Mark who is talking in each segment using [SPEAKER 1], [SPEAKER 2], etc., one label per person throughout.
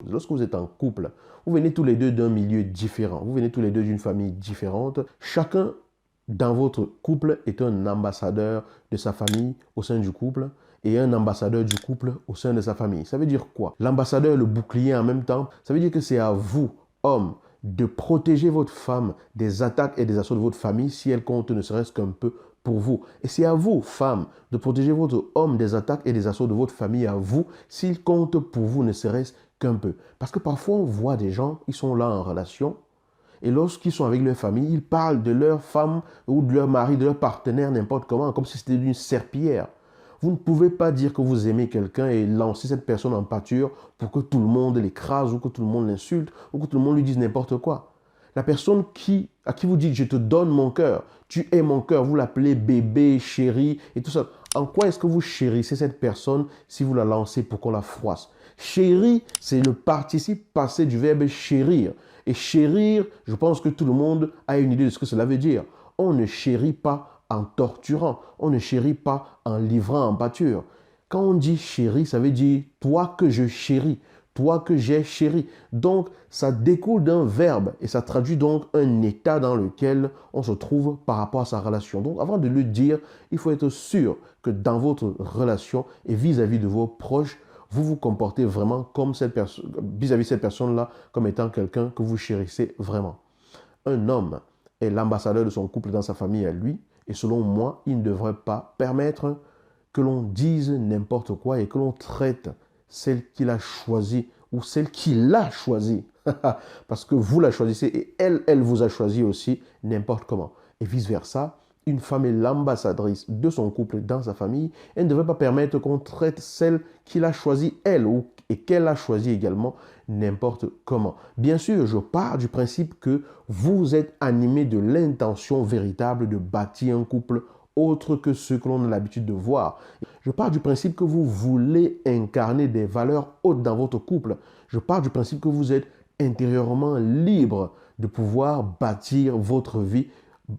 [SPEAKER 1] chose. Lorsque vous êtes en couple, vous venez tous les deux d'un milieu différent. Vous venez tous les deux d'une famille différente. Chacun dans votre couple est un ambassadeur de sa famille au sein du couple et un ambassadeur du couple au sein de sa famille. Ça veut dire quoi? L'ambassadeur, le bouclier en même temps, ça veut dire que c'est à vous, hommes, de protéger votre femme des attaques et des assauts de votre famille si elle compte ne serait-ce qu'un peu pour vous. Et c'est à vous, femmes, de protéger votre homme des attaques et des assauts de votre famille à vous s'il compte pour vous ne serait-ce qu'un peu. Parce que parfois on voit des gens, ils sont là en relation et lorsqu'ils sont avec leur famille, ils parlent de leur femme ou de leur mari, de leur partenaire, n'importe comment, comme si c'était une serpillière. Vous ne pouvez pas dire que vous aimez quelqu'un et lancer cette personne en pâture pour que tout le monde l'écrase ou que tout le monde l'insulte ou que tout le monde lui dise n'importe quoi. La personne à qui vous dites « je te donne mon cœur », tu es mon cœur, vous l'appelez bébé, chéri et tout ça. En quoi est-ce que vous chérissez cette personne si vous la lancez pour qu'on la froisse? Chéri, c'est le participe passé du verbe chérir. Et chérir, je pense que tout le monde a une idée de ce que cela veut dire. On ne chérit pas en torturant, on ne chérit pas en livrant en pâture. Quand on dit chéri, ça veut dire toi que je chéris, toi que j'ai chéri. Donc, ça découle d'un verbe et ça traduit donc un état dans lequel on se trouve par rapport à sa relation. Donc, avant de le dire, il faut être sûr que dans votre relation et vis-à-vis de vos proches, vous vous comportez vraiment comme cette personne, vis-à-vis de cette personne-là, comme étant quelqu'un que vous chérissez vraiment. Un homme est l'ambassadeur de son couple dans sa famille à lui, et selon moi, il ne devrait pas permettre que l'on dise n'importe quoi et que l'on traite celle qu'il a choisie ou celle qu'il a choisie. Parce que vous la choisissez et elle vous a choisi aussi n'importe comment. Et vice-versa, une femme est l'ambassadrice de son couple dans sa famille. Elle ne devrait pas permettre qu'on traite celle qu'il a choisie elle et qu'elle a choisie également n'importe comment. Bien sûr, je pars du principe que vous êtes animé de l'intention véritable de bâtir un couple autre que ce que l'on a l'habitude de voir. Je pars du principe que vous voulez incarner des valeurs hautes dans votre couple. Je pars du principe que vous êtes intérieurement libre de pouvoir bâtir votre vie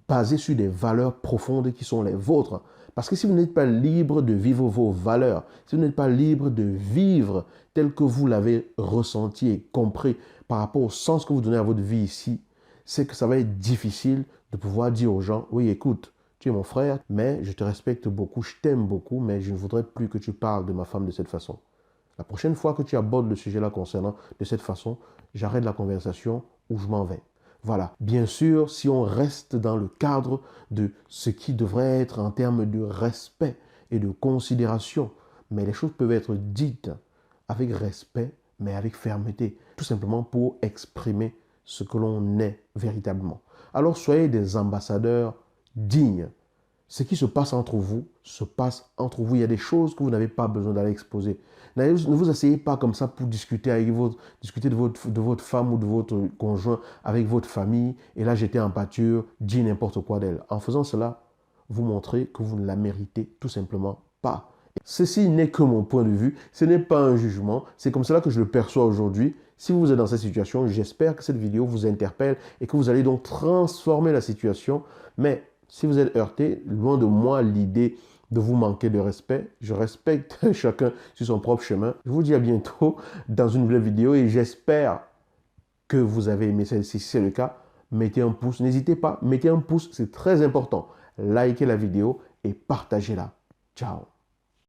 [SPEAKER 1] basée sur des valeurs profondes qui sont les vôtres. Parce que si vous n'êtes pas libre de vivre vos valeurs, si vous n'êtes pas libre de vivre tel que vous l'avez ressenti et compris par rapport au sens que vous donnez à votre vie ici, c'est que ça va être difficile de pouvoir dire aux gens, oui, écoute, tu es mon frère, mais je te respecte beaucoup, je t'aime beaucoup, mais je ne voudrais plus que tu parles de ma femme de cette façon. La prochaine fois que tu abordes le sujet-là concernant de cette façon, j'arrête la conversation ou je m'en vais. Voilà. Bien sûr, si on reste dans le cadre de ce qui devrait être en termes de respect et de considération, mais les choses peuvent être dites avec respect, mais avec fermeté, tout simplement pour exprimer ce que l'on est véritablement. Alors soyez des ambassadeurs dignes. Ce qui se passe entre vous, se passe entre vous. Il y a des choses que vous n'avez pas besoin d'aller exposer. Ne vous asseyez pas comme ça pour discuter de votre femme ou de votre conjoint avec votre famille et là jeter en pâture, dire n'importe quoi d'elle. En faisant cela, vous montrez que vous ne la méritez tout simplement pas. Ceci n'est que mon point de vue, ce n'est pas un jugement, c'est comme cela que je le perçois aujourd'hui. Si vous êtes dans cette situation, j'espère que cette vidéo vous interpelle et que vous allez donc transformer la situation. Mais si vous êtes heurté, loin de moi l'idée de vous manquer de respect. Je respecte chacun sur son propre chemin. Je vous dis à bientôt dans une nouvelle vidéo et j'espère que vous avez aimé celle-ci. Si c'est le cas, mettez un pouce. N'hésitez pas, mettez un pouce, c'est très important. Likez la vidéo et partagez-la. Ciao.